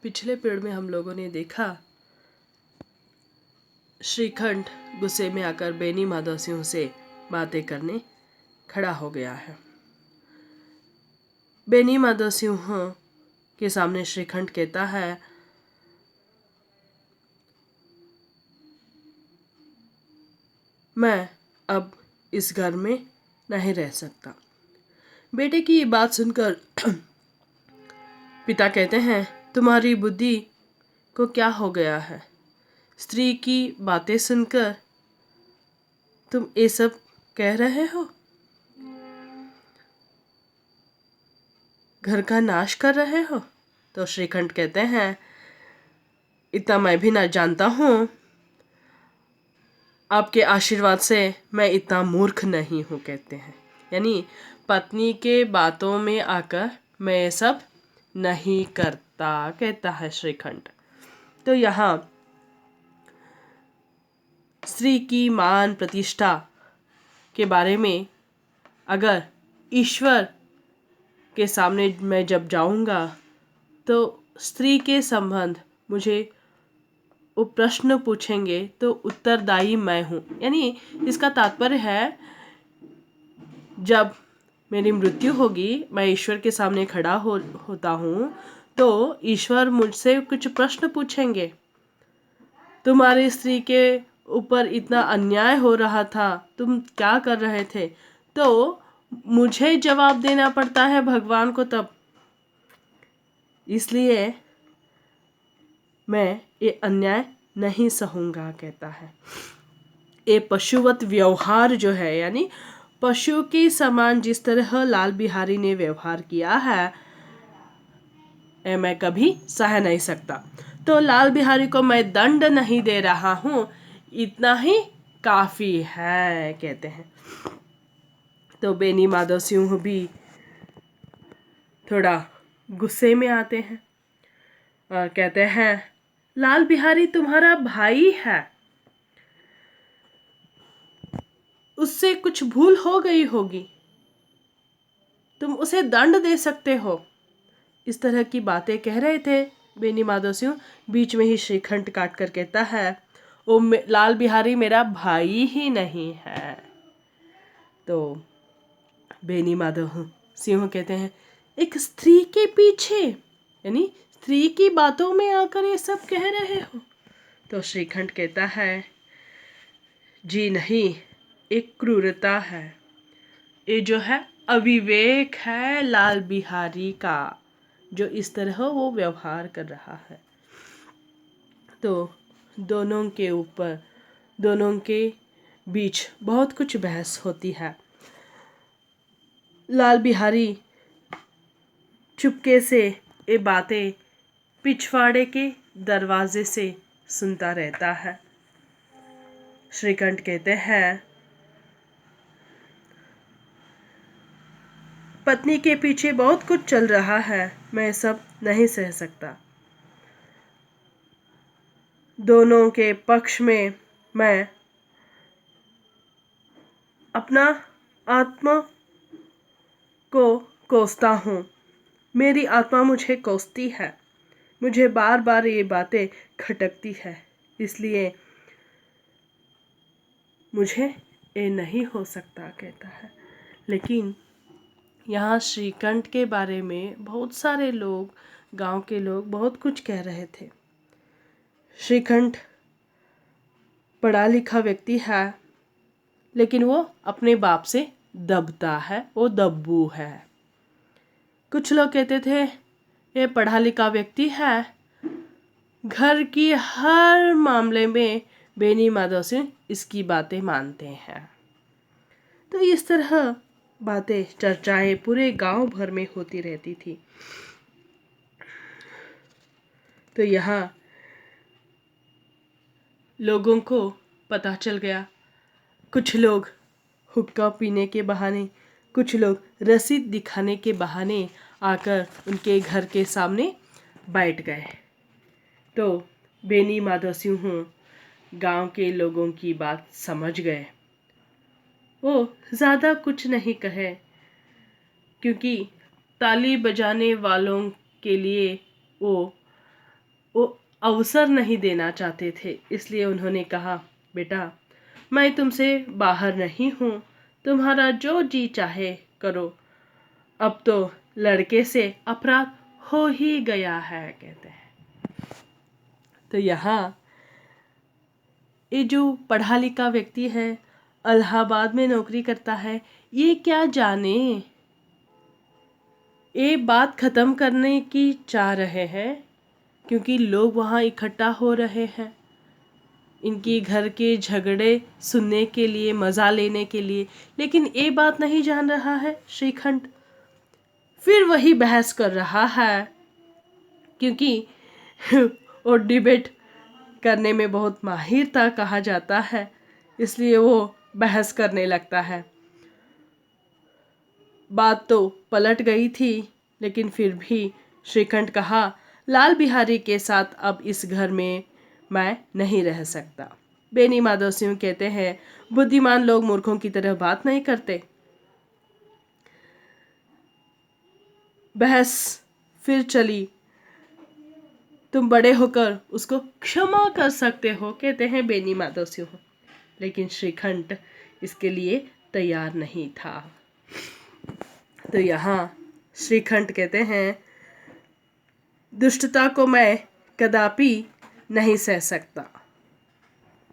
पिछले पेड़ में हम लोगों ने देखा श्रीखंड गुस्से में आकर बेनी माधव सिंह से बातें करने खड़ा हो गया है। बेनी माधव सिंह के सामने श्रीखंड कहता है, मैं अब इस घर में नहीं रह सकता। बेटे की ये बात सुनकर पिता कहते हैं, तुम्हारी बुद्धि को क्या हो गया है? स्त्री की बातें सुनकर तुम ये सब कह रहे हो? घर का नाश कर रहे हो? तो श्रीखंड कहते हैं, इतना मैं भी ना जानता हूँ, आपके आशीर्वाद से मैं इतना मूर्ख नहीं हूँ, कहते हैं। यानी पत्नी के बातों में आकर मैं ये सब नहीं करता, कहता है श्रीखंड। तो यहाँ स्त्री की मान प्रतिष्ठा के बारे में अगर ईश्वर के सामने मैं जब जाऊंगा तो स्त्री के संबंध मुझे वो प्रश्न पूछेंगे तो उत्तरदायी मैं हूँ। यानी इसका तात्पर्य है, जब मेरी मृत्यु होगी, मैं ईश्वर के सामने खड़ा होता हूँ तो ईश्वर मुझसे कुछ प्रश्न पूछेंगे। तुम्हारी स्त्री के ऊपर इतना अन्याय हो रहा था, तुम क्या कर रहे थे? तो मुझे जवाब देना पड़ता है भगवान को तब। इसलिए मैं ये अन्याय नहीं सहूँगा, कहता है। ये पशुवत व्यवहार जो है, यानी पशु के समान जिस तरह लाल बिहारी ने व्यवहार किया है, ये मैं कभी सह नहीं सकता। तो लाल बिहारी को मैं दंड नहीं दे रहा हूँ, इतना ही काफ़ी है, कहते हैं। तो बेनी माधव सिंह भी थोड़ा गुस्से में आते हैं और कहते हैं, लाल बिहारी तुम्हारा भाई है, उससे कुछ भूल हो गई होगी, तुम उसे दंड दे सकते हो। इस तरह की बातें कह रहे थे बेनी माधव सिंह। बीच में ही श्रीखंड काट कर कहता है, वो लाल बिहारी मेरा भाई ही नहीं है। तो बेनी माधव सिंह कहते हैं, एक स्त्री के पीछे, यानी स्त्री की बातों में आकर ये सब कह रहे हो? तो श्रीखंड कहता है, जी नहीं, एक क्रूरता है, ये जो है अविवेक है लाल बिहारी का, जो इस तरह वो व्यवहार कर रहा है। तो दोनों के बीच बहुत कुछ बहस होती है। लाल बिहारी चुपके से ये बातें पिछवाड़े के दरवाजे से सुनता रहता है। श्रीकंठ कहते हैं, पत्नी के पीछे बहुत कुछ चल रहा है, मैं सब नहीं सह सकता। दोनों के पक्ष में मैं अपना आत्मा को कोसता हूँ, मेरी आत्मा मुझे कोसती है, मुझे बार बार ये बातें खटकती है, इसलिए मुझे ये नहीं हो सकता, कहता है। लेकिन यहाँ श्रीकंठ के बारे में बहुत सारे लोग, गांव के लोग बहुत कुछ कह रहे थे। श्रीकंठ पढ़ा लिखा व्यक्ति है, लेकिन वो अपने बाप से दबता है, वो दब्बू है। कुछ लोग कहते थे, ये पढ़ा लिखा व्यक्ति है, घर की हर मामले में बेनी माधव सिंह इसकी बातें मानते हैं। तो इस तरह बातें, चर्चाएं पूरे गांव भर में होती रहती थी। तो यहाँ लोगों को पता चल गया। कुछ लोग हुक्का पीने के बहाने, कुछ लोग रसीद दिखाने के बहाने आकर उनके घर के सामने बैठ गए। तो बेनी माधव सिंह गांव के लोगों की बात समझ गए। वो ज़्यादा कुछ नहीं कहे, क्योंकि ताली बजाने वालों के लिए वो वो अवसर नहीं देना चाहते थे। इसलिए उन्होंने कहा, बेटा मैं तुमसे बाहर नहीं हूँ, तुम्हारा जो जी चाहे करो, अब तो लड़के से अपराध हो ही गया है, कहते हैं। तो यहाँ ये जो पढ़ा लिखा व्यक्ति है, इलाहाबाद में नौकरी करता है, ये क्या जाने, ये बात ख़त्म करने की चाह रहे हैं क्योंकि लोग वहाँ इकट्ठा हो रहे हैं इनकी घर के झगड़े सुनने के लिए, मज़ा लेने के लिए। लेकिन ये बात नहीं जान रहा है श्रीखंड। फिर वही बहस कर रहा है क्योंकि वो डिबेट करने में बहुत माहिर था कहा जाता है, इसलिए वो बहस करने लगता है। बात तो पलट गई थी, लेकिन फिर भी श्रीखंड कहा, लाल बिहारी के साथ अब इस घर में मैं नहीं रह सकता। बेनी माधव सिंह कहते हैं, बुद्धिमान लोग मूर्खों की तरह बात नहीं करते। बहस फिर चली। तुम बड़े होकर उसको क्षमा कर सकते हो, कहते हैं बेनी माधव सिंह। लेकिन श्रीखंड इसके लिए तैयार नहीं था। तो यहाँ श्रीखंड कहते हैं, दुष्टता को मैं कदापि नहीं सह सकता।